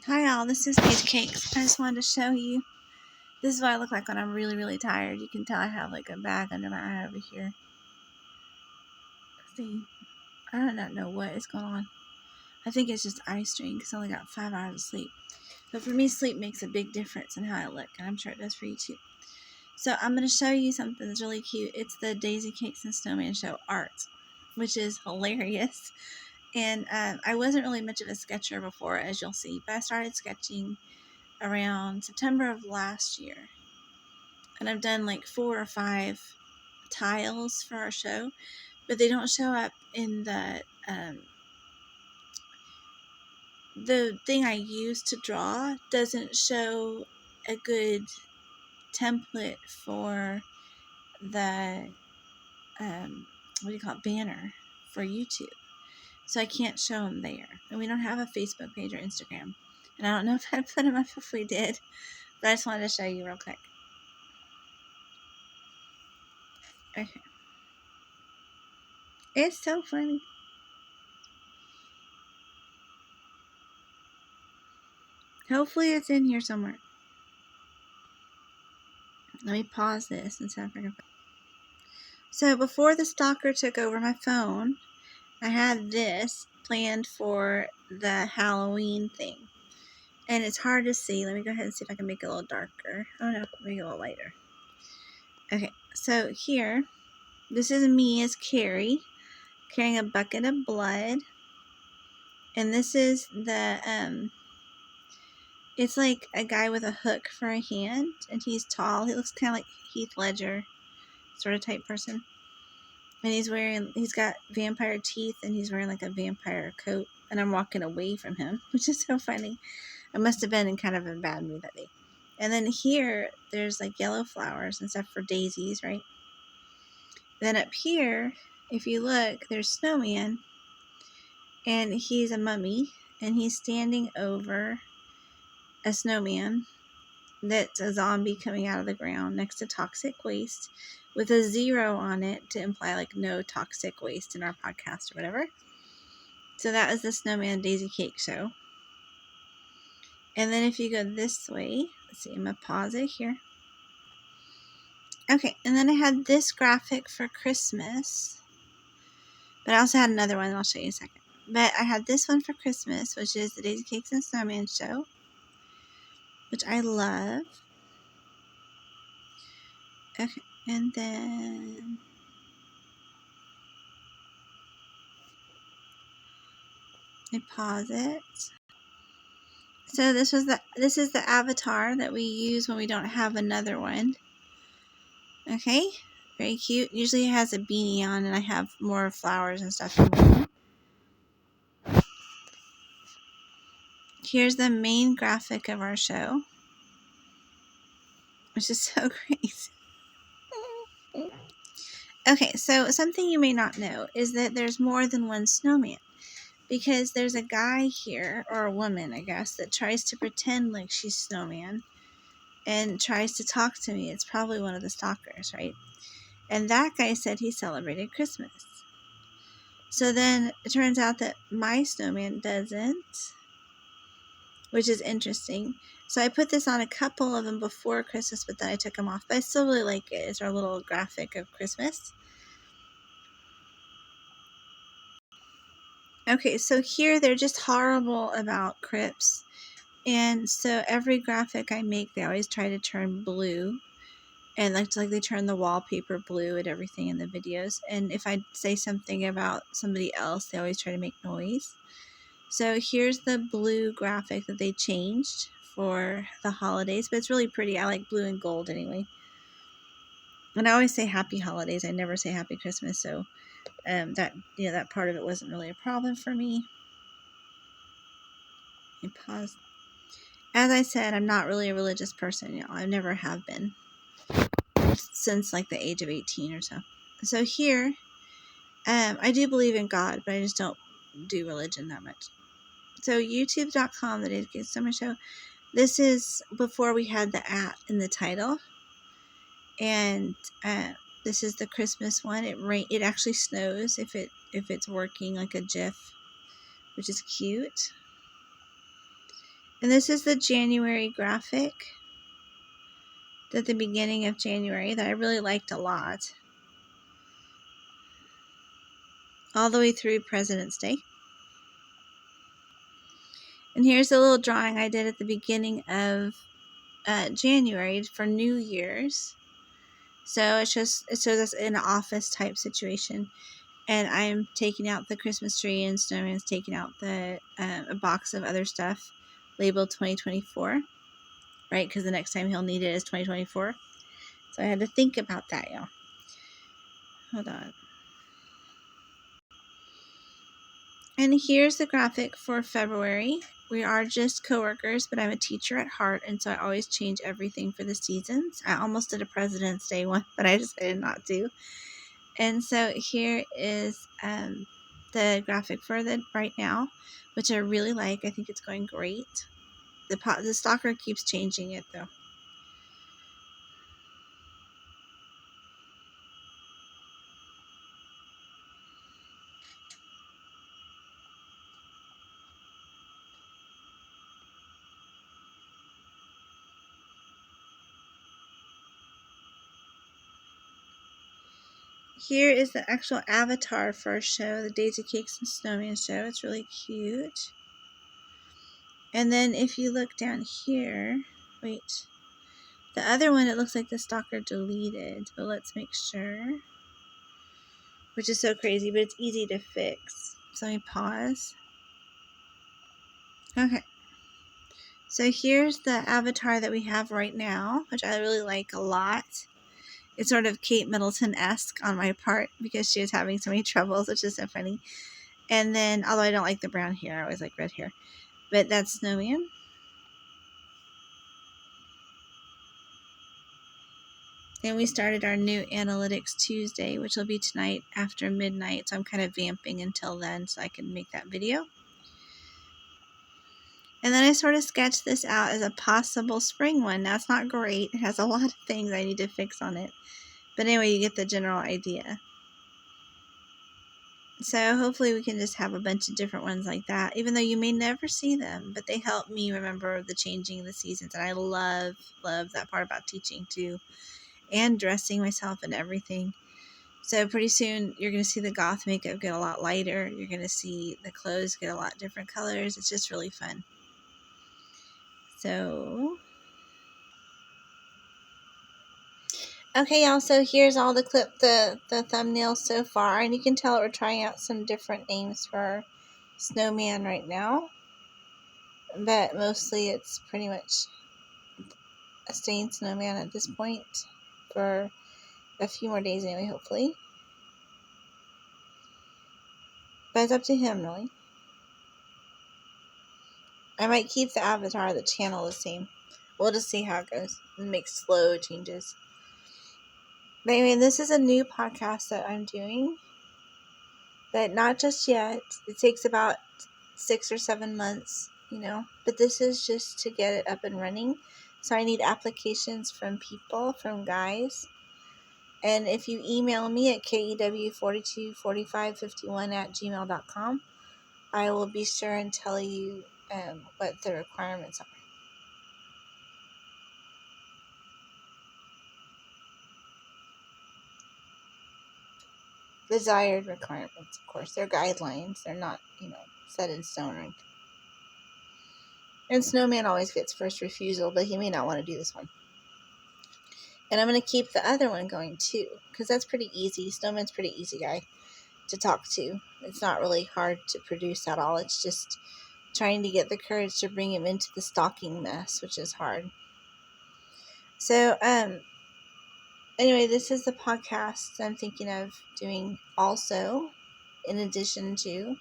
Hi all, this is Daisycakes. I just wanted to show you, this is what I look like when I'm really tired. You can tell I have like a bag under my eye over here. See, I do not know what is going on. I think it's just eye strain because I only got 5 hours of sleep. But for me, sleep makes a big difference in how I look, and I'm sure it does for you too. So I'm going to show you something that's really cute. It's the Daisycakes and Snowman Show art, which is hilarious. And I wasn't really much of a sketcher before, as you'll see, but I started sketching around September of last year. And I've done like 4 or 5 tiles for our show, but they don't show up in the thing I use to draw doesn't show a good template for the what do you call it, banner for YouTube. So I can't show them there. And we don't have a Facebook page or Instagram. And I don't know if I'd put them up if we did, but I just wanted to show you real quick. Okay. It's so funny. Hopefully it's in here somewhere. Let me pause this and see if I can. So before the stalker took over my phone, I had this planned for the Halloween thing. And it's hard to see. Let me go ahead and see if I can make it a little darker. Oh no, make it a little lighter. Okay, so here, this is me as Carrie, carrying a bucket of blood. And this is the, it's like a guy with a hook for a hand. And he's tall. He looks kind of like Heath Ledger sort of type person. And he's got vampire teeth, and he's wearing like a vampire coat. And I'm walking away from him, which is so funny. I must have been in kind of a bad mood that day. And then here, there's like yellow flowers and stuff for daisies, right? Then up here, if you look, there's Snowman. And he's a mummy. And he's standing over a snowman that's a zombie coming out of the ground next to toxic waste with a 0 on it to imply like no toxic waste in our podcast or whatever. So that was the Snowman Daisycakes show. And then if you go this way, let's see, I'm going to pause it here. Okay, and then I had this graphic for Christmas. But I also had another one, and I'll show you in a second. But I had this one for Christmas, which is the Daisycakes and Snowman show, which I love. Okay, and then I pause it. So this is the avatar that we use when we don't have another one. Okay, very cute. Usually it has a beanie on, and I have more flowers and stuff. Here's the main graphic of our show, which is so great. Okay, so something you may not know is that there's more than one snowman. Because there's a guy here, or a woman, I guess, that tries to pretend like she's Snowman and tries to talk to me. It's probably one of the stalkers, right? And that guy said he celebrated Christmas. So then it turns out that my snowman doesn't, which is interesting. So I put this on a couple of them before Christmas, but then I took them off. But I still really like it. It's our little graphic of Christmas. Okay, so here they're just horrible about crypts. And so every graphic I make, they always try to turn blue. And like they turn the wallpaper blue and everything in the videos. And if I say something about somebody else, they always try to make noise. So here's the blue graphic that they changed for the holidays. But it's really pretty. I like blue and gold anyway. And I always say happy holidays. I never say happy Christmas. So that part of it wasn't really a problem for me. Let me pause. As I said, I'm not really a religious person. I never have been since like the age of 18 or so. So here, I do believe in God, but I just don't do religion that much. So youtube.com, the Daisycakes Summer Show. This is before we had the at in the title. And this is the Christmas one. It actually snows if it's working like a GIF, which is cute. And this is the January graphic at the beginning of January that I really liked a lot. All the way through President's Day. And here's a little drawing I did at the beginning of January for New Year's. So it shows us in an office type situation. And I'm taking out the Christmas tree, and Snowman's taking out a box of other stuff labeled 2024. Right? Because the next time he'll need it is 2024. So I had to think about that, y'all. Hold on. And here's the graphic for February. We are just coworkers, but I'm a teacher at heart, and so I always change everything for the seasons. I almost did a President's Day one, but I decided not to. And so here is the graphic for the right now, which I really like. I think it's going great. The stalker keeps changing it, though. Here is the actual avatar for our show, the Daisycakes and Snowman show. It's really cute. And then if you look down here, wait, the other one, it looks like the stalker deleted, but let's make sure. Which is so crazy, but it's easy to fix. So let me pause. Okay. So here's the avatar that we have right now, which I really like a lot. It's sort of Kate Middleton-esque on my part because she was having so many troubles, which is so funny. And then, although I don't like the brown hair, I always like red hair. But that's Snowman. And we started our new Analytics Tuesday, which will be tonight after midnight. So I'm kind of vamping until then so I can make that video. And then I sort of sketched this out as a possible spring one. Now, it's not great. It has a lot of things I need to fix on it. But anyway, you get the general idea. So hopefully we can just have a bunch of different ones like that, even though you may never see them, but they help me remember the changing of the seasons. And I love that part about teaching too, and dressing myself and everything. So pretty soon you're going to see the goth makeup get a lot lighter. You're going to see the clothes get a lot different colors. It's just really fun. So, okay, y'all, so here's all the thumbnails so far, and you can tell we're trying out some different names for our snowman right now, but mostly it's pretty much a staying snowman at this point for a few more days anyway, hopefully. But it's up to him, really. I might keep the avatar, the channel the same. We'll just see how it goes and make slow changes. But anyway, this is a new podcast that I'm doing, but not just yet. It takes about 6 or 7 months, but this is just to get it up and running. So I need applications from people, from guys. And if you email me at kew424551@gmail.com, I will be sure and tell you what the requirements are. Desired requirements, of course. They're guidelines. They're not, set in stone or anything. And Snowman always gets first refusal, but he may not want to do this one. And I'm going to keep the other one going too, because that's pretty easy. Snowman's a pretty easy guy to talk to. It's not really hard to produce at all. It's just trying to get the courage to bring him into the stalking mess, which is hard. So, anyway, this is the podcast I'm thinking of doing also, in addition to.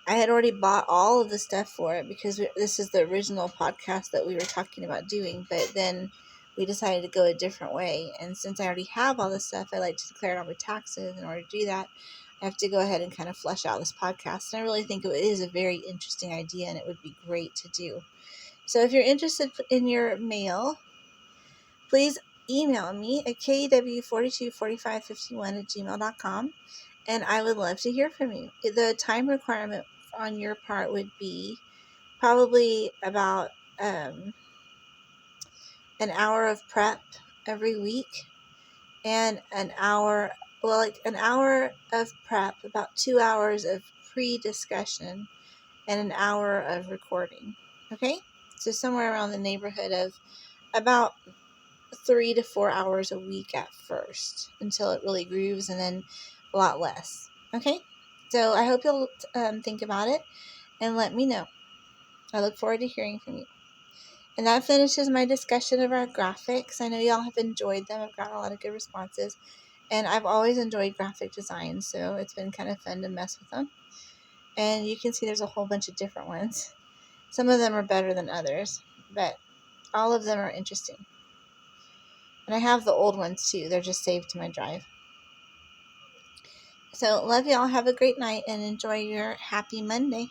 I had already bought all of the stuff for it because this is the original podcast that we were talking about doing, but then we decided to go a different way. And since I already have all this stuff, I like to declare it on my taxes. In order to do that, I have to go ahead and kind of flesh out this podcast. And I really think it is a very interesting idea, and it would be great to do. So if you're interested in your mail, please email me at kew424551@gmail.com, and I would love to hear from you. The time requirement on your part would be probably about an hour of prep every week, and an hour of prep, about 2 hours of pre-discussion, and an hour of recording. Okay? So somewhere around the neighborhood of about 3 to 4 hours a week at first, until it really grooves, and then a lot less. Okay? So I hope you'll think about it and let me know. I look forward to hearing from you. And that finishes my discussion of our graphics. I know y'all have enjoyed them. I've gotten a lot of good responses. And I've always enjoyed graphic design, so it's been kind of fun to mess with them. And you can see there's a whole bunch of different ones. Some of them are better than others, but all of them are interesting. And I have the old ones too. They're just saved to my drive. So love y'all. Have a great night and enjoy your happy Monday.